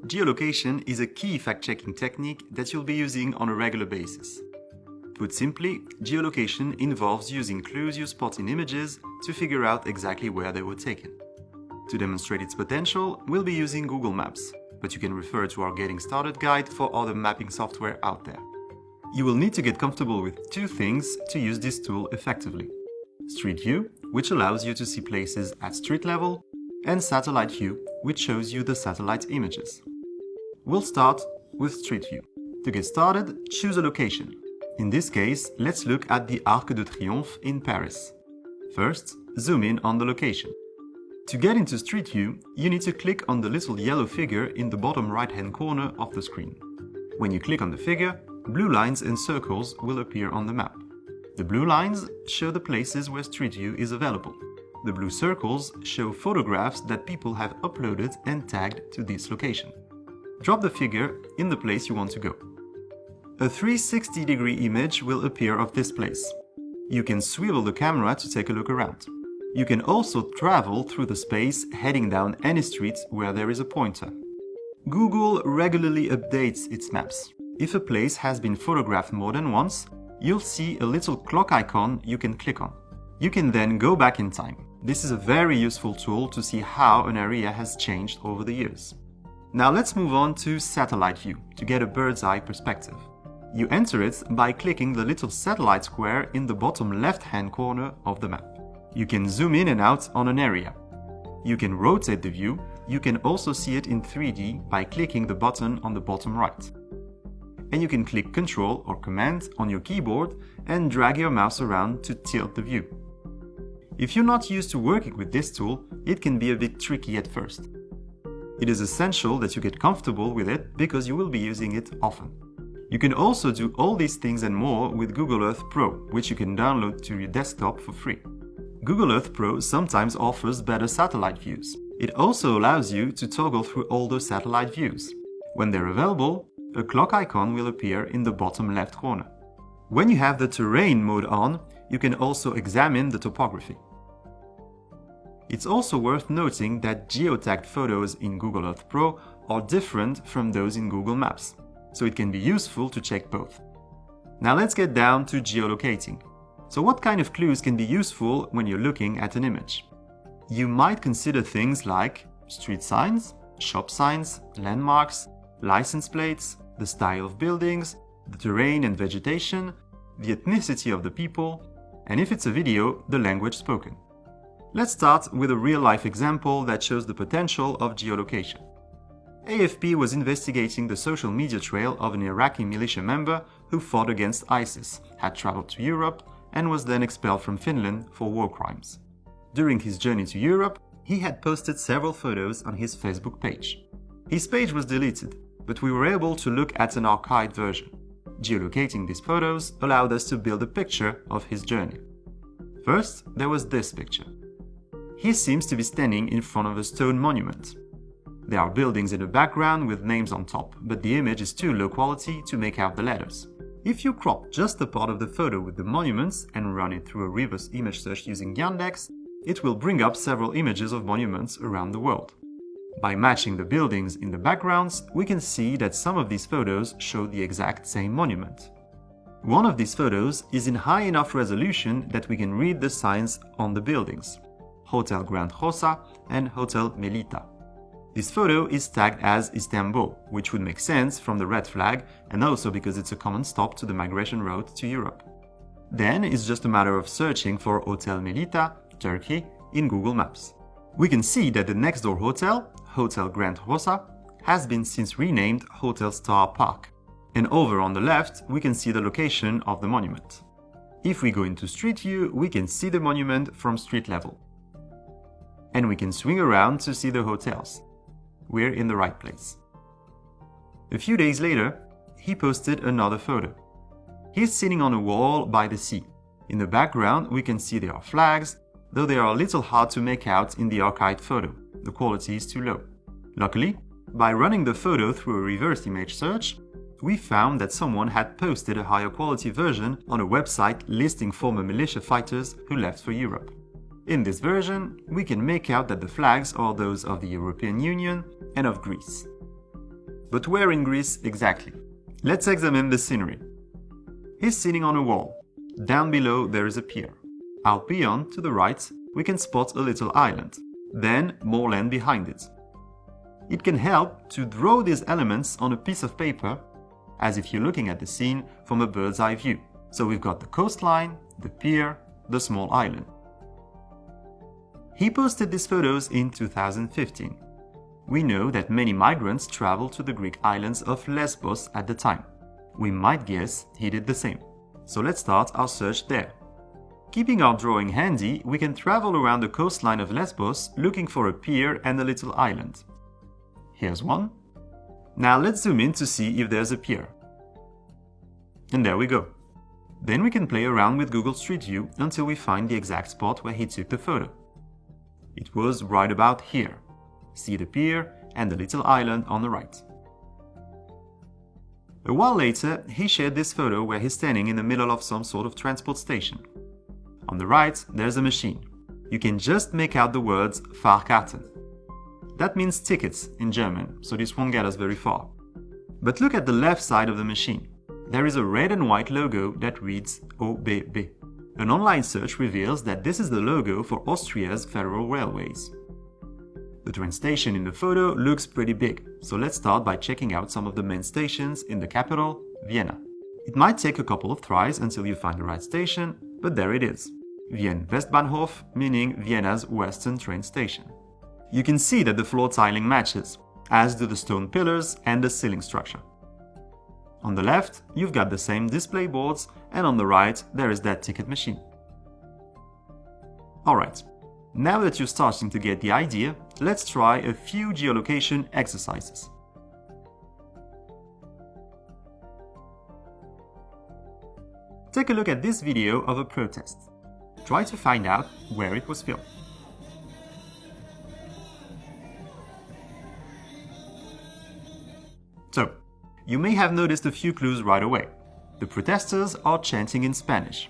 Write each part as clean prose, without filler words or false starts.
Geolocation is a key fact-checking technique that you'll be using on a regular basis. Put simply, geolocation involves using clues you spot in images to figure out exactly where they were taken. To demonstrate its potential, we'll be using Google Maps, but you can refer to our Getting Started guide for other mapping software out there. You will need to get comfortable with two things to use this tool effectively: Street View, which allows you to see places at street level, and Satellite View, which shows you the satellite images. We'll start with Street View. To get started, choose a location. In this case, let's look at the Arc de Triomphe in Paris. First, zoom in on the location. To get into Street View, you need to click on the little yellow figure in the bottom right-hand corner of the screen. When you click on the figure, blue lines and circles will appear on the map. The blue lines show the places where Street View is available. The blue circles show photographs that people have uploaded and tagged to this location. Drop the figure in the place you want to go. A 360-degree image will appear of this place. You can swivel the camera to take a look around. You can also travel through the space heading down any street where there is a pointer. Google regularly updates its maps. If a place has been photographed more than once, you'll see a little clock icon you can click on. You can then go back in time. This is a very useful tool to see how an area has changed over the years. Now let's move on to Satellite View to get a bird's eye perspective. You enter it by clicking the little satellite square in the bottom left-hand corner of the map. You can zoom in and out on an area. You can rotate the view. You can also see it in 3D by clicking the button on the bottom right. And you can click Ctrl or Command on your keyboard and drag your mouse around to tilt the view. If you're not used to working with this tool, it can be a bit tricky at first. It is essential that you get comfortable with it because you will be using it often. You can also do all these things and more with Google Earth Pro, which you can download to your desktop for free. Google Earth Pro sometimes offers better satellite views. It also allows you to toggle through older satellite views. When they're available, a clock icon will appear in the bottom left corner. When you have the terrain mode on, you can also examine the topography. It's also worth noting that geotagged photos in Google Earth Pro are different from those in Google Maps, so it can be useful to check both. Now let's get down to geolocating. So what kind of clues can be useful when you're looking at an image? You might consider things like street signs, shop signs, landmarks, license plates, the style of buildings, the terrain and vegetation, the ethnicity of the people, and if it's a video, the language spoken. Let's start with a real-life example that shows the potential of geolocation. AFP was investigating the social media trail of an Iraqi militia member who fought against ISIS, had traveled to Europe, and was then expelled from Finland for war crimes. During his journey to Europe, he had posted several photos on his Facebook page. His page was deleted, but we were able to look at an archived version. Geolocating these photos allowed us to build a picture of his journey. First, there was this picture. He seems to be standing in front of a stone monument. There are buildings in the background with names on top, but the image is too low quality to make out the letters. If you crop just a part of the photo with the monuments and run it through a reverse image search using Yandex, it will bring up several images of monuments around the world. By matching the buildings in the backgrounds, we can see that some of these photos show the exact same monument. One of these photos is in high enough resolution that we can read the signs on the buildings: Hotel Grand Rosa and Hotel Melita. This photo is tagged as Istanbul, which would make sense from the red flag and also because it's a common stop to the migration route to Europe. Then it's just a matter of searching for Hotel Melita, Turkey, in Google Maps. We can see that the next door hotel, Hotel Grand Rosa, has been since renamed Hotel Star Park. And over on the left, we can see the location of the monument. If we go into Street View, we can see the monument from street level. And we can swing around to see the hotels. We're in the right place. A few days later, he posted another photo. He's sitting on a wall by the sea. In the background, we can see there are flags, though they are a little hard to make out in the archived photo. The quality is too low. Luckily, by running the photo through a reverse image search, we found that someone had posted a higher quality version on a website listing former militia fighters who left for Europe. In this version, we can make out that the flags are those of the European Union and of Greece. But where in Greece exactly? Let's examine the scenery. He's sitting on a wall. Down below there is a pier. Out beyond, to the right, we can spot a little island. Then more land behind it. It can help to draw these elements on a piece of paper, as if you're looking at the scene from a bird's eye view. So we've got the coastline, the pier, the small island. He posted these photos in 2015. We know that many migrants traveled to the Greek islands of Lesbos at the time. We might guess he did the same. So let's start our search there. Keeping our drawing handy, we can travel around the coastline of Lesbos looking for a pier and a little island. Here's one. Now let's zoom in to see if there's a pier. And there we go. Then we can play around with Google Street View until we find the exact spot where he took the photo. It was right about here. See the pier and the little island on the right. A while later, he shared this photo where he's standing in the middle of some sort of transport station. On the right, there's a machine. You can just make out the words Fahrkarten. That means tickets in German, so this won't get us very far. But look at the left side of the machine. There is a red and white logo that reads OBB. An online search reveals that this is the logo for Austria's Federal Railways. The train station in the photo looks pretty big, so let's start by checking out some of the main stations in the capital, Vienna. It might take a couple of tries until you find the right station, but there it is. Wien Westbahnhof, meaning Vienna's western train station. You can see that the floor tiling matches, as do the stone pillars and the ceiling structure. On the left, you've got the same display boards, and on the right, there is that ticket machine. Alright, now that you're starting to get the idea, let's try a few geolocation exercises. Take a look at this video of a protest. Try to find out where it was filmed. So, you may have noticed a few clues right away. The protesters are chanting in Spanish.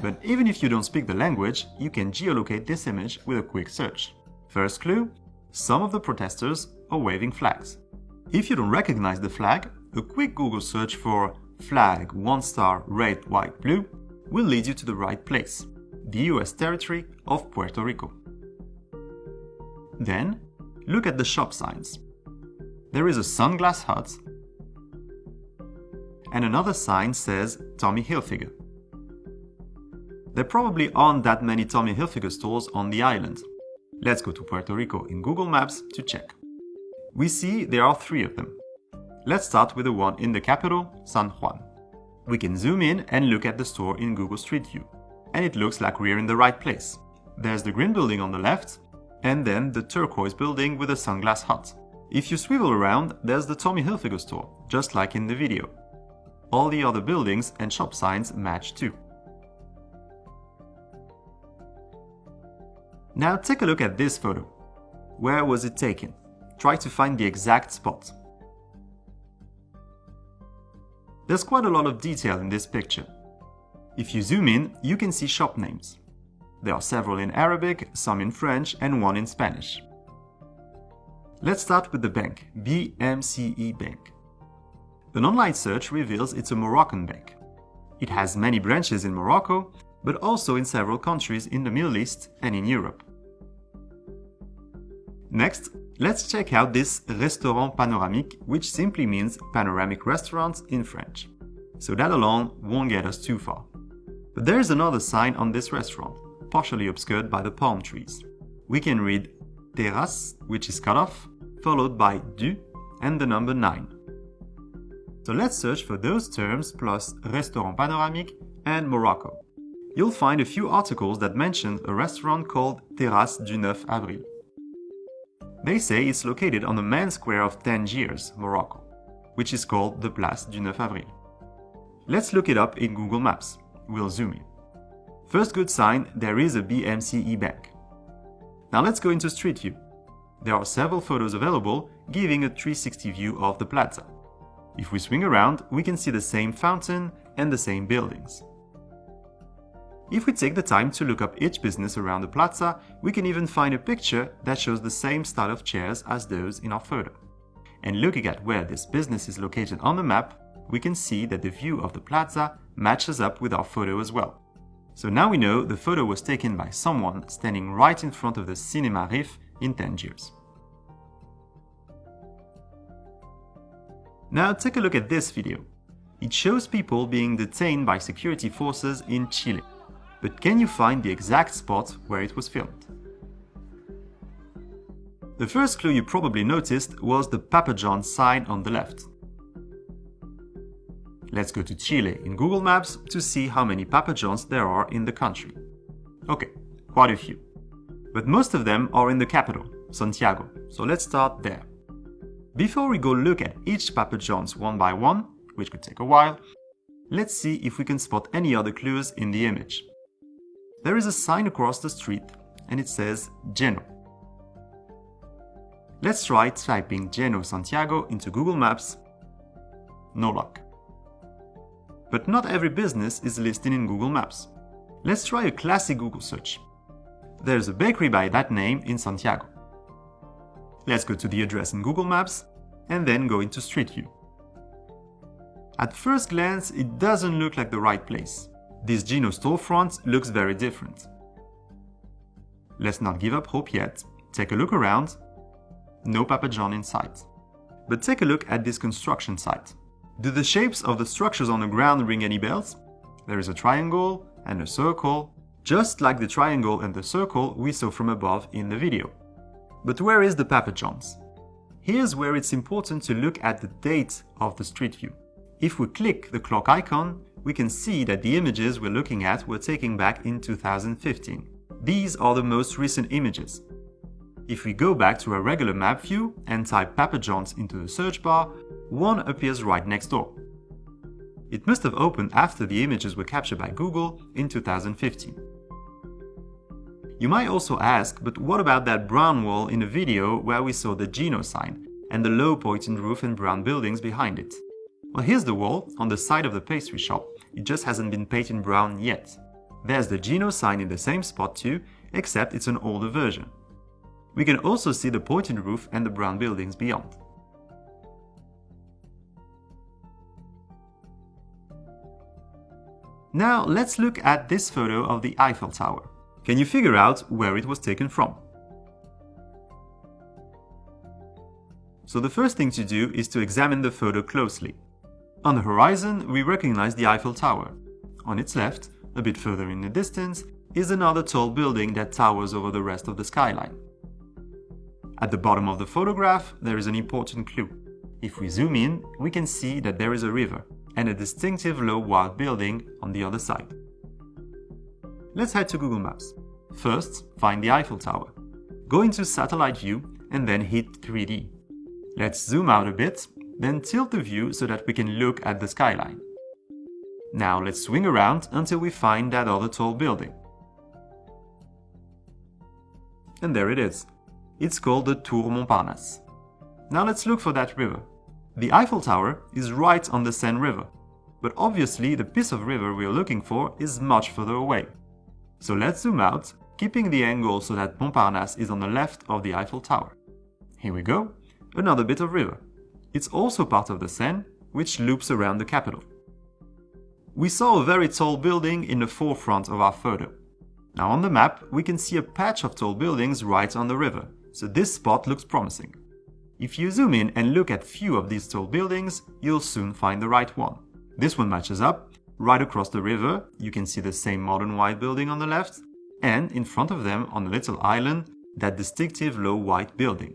But even if you don't speak the language, you can geolocate this image with a quick search. First clue, some of the protesters are waving flags. If you don't recognize the flag, a quick Google search for flag 1 star red, white, blue will lead you to the right place, the US territory of Puerto Rico. Then, look at the shop signs. There is a sunglass hut, and another sign says Tommy Hilfiger. There probably aren't that many Tommy Hilfiger stores on the island. Let's go to Puerto Rico in Google Maps to check. We see there are 3 of them. Let's start with the one in the capital, San Juan. We can zoom in and look at the store in Google Street View, and it looks like we're in the right place. There's the green building on the left, and then the turquoise building with a sunglass hut. If you swivel around, there's the Tommy Hilfiger store, just like in the video. All the other buildings and shop signs match too. Now take a look at this photo. Where was it taken? Try to find the exact spot. There's quite a lot of detail in this picture. If you zoom in, you can see shop names. There are several in Arabic, some in French, and one in Spanish. Let's start with the bank, BMCE Bank. An online search reveals it's a Moroccan bank. It has many branches in Morocco, but also in several countries in the Middle East and in Europe. Next, let's check out this restaurant panoramique, which simply means panoramic restaurant in French. So that alone won't get us too far. But there is another sign on this restaurant, partially obscured by the palm trees. We can read terrasse, which is cut off, followed by du and the number 9. So let's search for those terms plus restaurant panoramique and Morocco. You'll find a few articles that mention a restaurant called Terrasse du 9 Avril. They say it's located on the main square of Tangiers, Morocco, which is called the Place du 9 Avril. Let's look it up in Google Maps. We'll zoom in. First good sign, there is a BMCE bank. Now let's go into Street View. There are several photos available, giving a 360 view of the plaza. If we swing around, we can see the same fountain and the same buildings. If we take the time to look up each business around the plaza, we can even find a picture that shows the same style of chairs as those in our photo. And looking at where this business is located on the map, we can see that the view of the plaza matches up with our photo as well. So now we know the photo was taken by someone standing right in front of the Cinema Riff in Tangiers. Now take a look at this video. It shows people being detained by security forces in Chile. But can you find the exact spot where it was filmed? The first clue you probably noticed was the Papa John's sign on the left. Let's go to Chile in Google Maps to see how many Papa John's there are in the country. Okay, quite a few. But most of them are in the capital, Santiago, so let's start there. Before we go look at each Papa John's one by one, which could take a while, let's see if we can spot any other clues in the image. There is a sign across the street and it says Geno. Let's try typing Geno Santiago into Google Maps. No luck. But not every business is listed in Google Maps. Let's try a classic Google search. There's a bakery by that name in Santiago. Let's go to the address in Google Maps and then go into Street View. At first glance, it doesn't look like the right place. This Geno storefront looks very different. Let's not give up hope yet. Take a look around. No Papa John in sight. But take a look at this construction site. Do the shapes of the structures on the ground ring any bells? There is a triangle and a circle, just like the triangle and the circle we saw from above in the video. But where is the Papa John's? Here's where it's important to look at the date of the street view. If we click the clock icon, we can see that the images we're looking at were taken back in 2015. These are the most recent images. If we go back to a regular map view and type Papa John's into the search bar, one appears right next door. It must have opened after the images were captured by Google in 2015. You might also ask, but what about that brown wall in the video where we saw the Geno sign and the low pointed roof and brown buildings behind it? Well, here's the wall on the side of the pastry shop. It just hasn't been painted brown yet. There's the Geno sign in the same spot too, except it's an older version. We can also see the pointed roof and the brown buildings beyond. Now let's look at this photo of the Eiffel Tower. Can you figure out where it was taken from? So the first thing to do is to examine the photo closely. On the horizon, we recognize the Eiffel Tower. On its left, a bit further in the distance, is another tall building that towers over the rest of the skyline. At the bottom of the photograph, there is an important clue. If we zoom in, we can see that there is a river and a distinctive low white building on the other side. Let's head to Google Maps. First, find the Eiffel Tower. Go into Satellite View and then hit 3D. Let's zoom out a bit, then tilt the view so that we can look at the skyline. Now let's swing around until we find that other tall building. And there it is. It's called the Tour Montparnasse. Now let's look for that river. The Eiffel Tower is right on the Seine River, but obviously the piece of river we are looking for is much further away. So let's zoom out, keeping the angle so that Montparnasse is on the left of the Eiffel Tower. Here we go, another bit of river. It's also part of the Seine, which loops around the capital. We saw a very tall building in the forefront of our photo. Now on the map, we can see a patch of tall buildings right on the river, so this spot looks promising. If you zoom in and look at few of these tall buildings, you'll soon find the right one. This one matches up. Right across the river, you can see the same modern white building on the left, and in front of them on a little island, that distinctive low white building.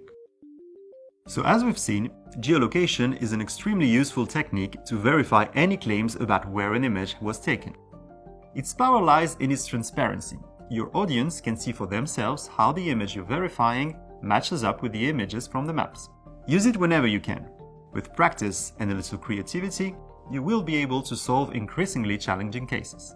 So as we've seen, geolocation is an extremely useful technique to verify any claims about where an image was taken. Its power lies in its transparency. Your audience can see for themselves how the image you're verifying matches up with the images from the maps. Use it whenever you can. With practice and a little creativity, you will be able to solve increasingly challenging cases.